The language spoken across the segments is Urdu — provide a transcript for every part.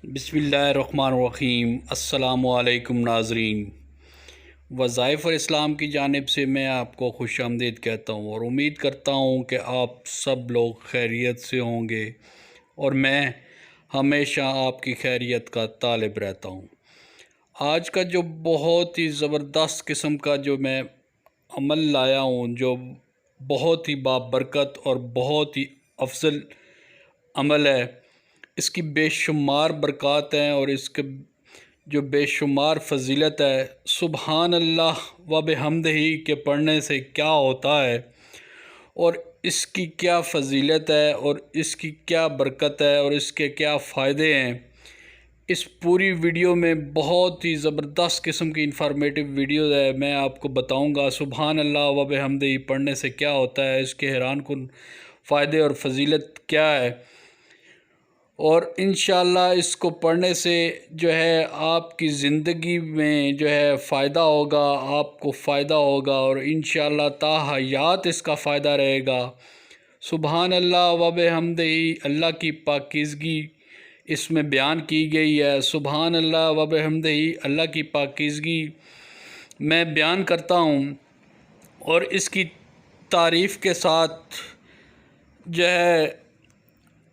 بسم اللہ الرحمن الرحیم۔ السلام علیکم ناظرین، وظائف اسلام کی جانب سے میں آپ کو خوش آمدید کہتا ہوں اور امید کرتا ہوں کہ آپ سب لوگ خیریت سے ہوں گے اور میں ہمیشہ آپ کی خیریت کا طالب رہتا ہوں۔ آج کا جو بہت ہی زبردست قسم کا جو میں عمل لایا ہوں، جو بہت ہی بابرکت اور بہت ہی افضل عمل ہے، اس کی بے شمار برکات ہیں اور اس کے جو بے شمار فضیلت ہے، سبحان اللہ و بحمدہ کے پڑھنے سے کیا ہوتا ہے اور اس کی کیا فضیلت ہے اور اس کی کیا برکت ہے اور اس کے کیا فائدے ہیں، اس پوری ویڈیو میں بہت ہی زبردست قسم کی انفارمیٹیو ویڈیو ہے، میں آپ کو بتاؤں گا سبحان اللہ و بحمدہ پڑھنے سے کیا ہوتا ہے، اس کے حیران کن فائدے اور فضیلت کیا ہے، اور انشاءاللہ اس کو پڑھنے سے جو ہے آپ کی زندگی میں جو ہے فائدہ ہوگا، آپ کو فائدہ ہوگا اور انشاءاللہ تا حیات اس کا فائدہ رہے گا۔ سبحان اللہ و بحمدہ، اللہ کی پاکیزگی اس میں بیان کی گئی ہے۔ سبحان اللہ و بحمدہ، اللہ کی پاکیزگی میں بیان کرتا ہوں اور اس کی تعریف کے ساتھ جو ہے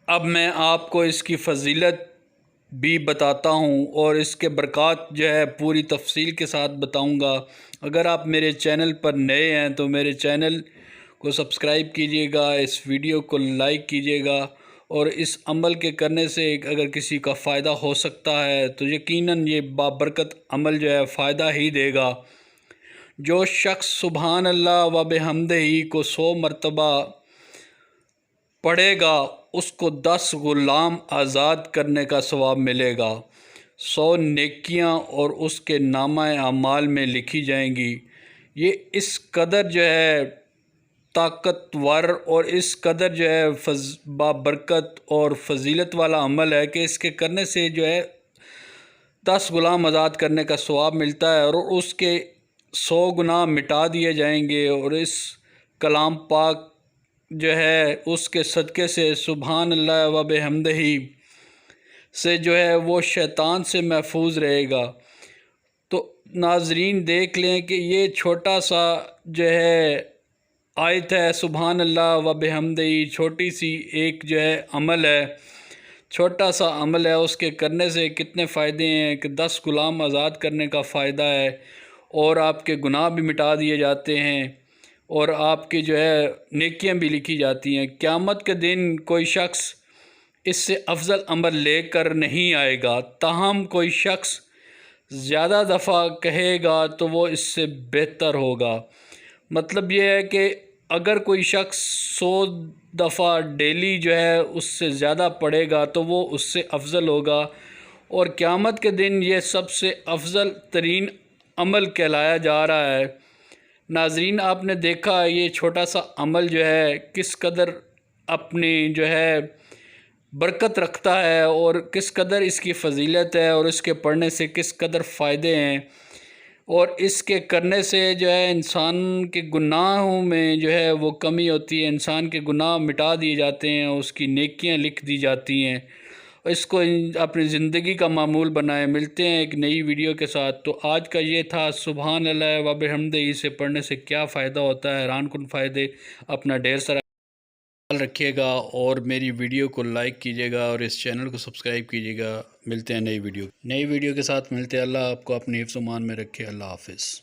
اب میں آپ کو اس کی فضیلت بھی بتاتا ہوں اور اس کے برکات جو ہے پوری تفصیل کے ساتھ بتاؤں گا۔ اگر آپ میرے چینل پر نئے ہیں تو میرے چینل کو سبسکرائب کیجئے گا، اس ویڈیو کو لائک کیجئے گا، اور اس عمل کے کرنے سے اگر کسی کا فائدہ ہو سکتا ہے تو یقیناً یہ بابرکت عمل جو ہے فائدہ ہی دے گا۔ جو شخص سبحان اللہ و بحمدہ کو 100 مرتبہ پڑھے گا اس کو 10 غلام آزاد کرنے کا ثواب ملے گا، 100 نیکیاں اور اس کے نامہ اعمال میں لکھی جائیں گی۔ یہ اس قدر جو ہے طاقتور اور اس قدر جو ہے بابرکت اور فضیلت والا عمل ہے کہ اس کے کرنے سے جو ہے 10 غلام آزاد کرنے کا ثواب ملتا ہے اور اس کے 100 گناہ مٹا دیے جائیں گے، اور اس کلام پاک جو ہے اس کے صدقے سے سبحان اللہ و بحمدہ سے جو ہے وہ شیطان سے محفوظ رہے گا۔ تو ناظرین دیکھ لیں کہ یہ چھوٹا سا جو ہے آیت ہے، سبحان اللہ و بحمدہ، چھوٹی سی ایک جو ہے عمل ہے، چھوٹا سا عمل ہے، اس کے کرنے سے کتنے فائدے ہیں کہ 10 غلام آزاد کرنے کا فائدہ ہے اور آپ کے گناہ بھی مٹا دیے جاتے ہیں اور آپ کی جو ہے نیکیاں بھی لکھی جاتی ہیں۔ قیامت کے دن کوئی شخص اس سے افضل عمل لے کر نہیں آئے گا، تاہم کوئی شخص زیادہ دفعہ کہے گا تو وہ اس سے بہتر ہوگا۔ مطلب یہ ہے کہ اگر کوئی شخص 100 دفعہ ڈیلی جو ہے اس سے زیادہ پڑھے گا تو وہ اس سے افضل ہوگا، اور قیامت کے دن یہ سب سے افضل ترین عمل کہلایا جا رہا ہے۔ ناظرین آپ نے دیکھا یہ چھوٹا سا عمل جو ہے کس قدر اپنی جو ہے برکت رکھتا ہے اور کس قدر اس کی فضیلت ہے اور اس کے پڑھنے سے کس قدر فائدے ہیں، اور اس کے کرنے سے جو ہے انسان کے گناہوں میں جو ہے وہ کمی ہوتی ہے، انسان کے گناہ مٹا دیے جاتے ہیں، اس کی نیکیاں لکھ دی جاتی ہیں، اس کو اپنی زندگی کا معمول بنائے۔ ملتے ہیں ایک نئی ویڈیو کے ساتھ۔ تو آج کا یہ تھا سبحان اللہ و بحمدہ سے پڑھنے سے کیا فائدہ ہوتا ہے، حیران کن فائدے۔ اپنا ڈھیر سارا خیال رکھیے گا اور میری ویڈیو کو لائک کیجیے گا اور اس چینل کو سبسکرائب کیجیے گا۔ ملتے ہیں نئی ویڈیو کے ساتھ، ملتے ہیں۔ اللہ آپ کو اپنی حفظ و امان میں رکھے۔ اللہ حافظ۔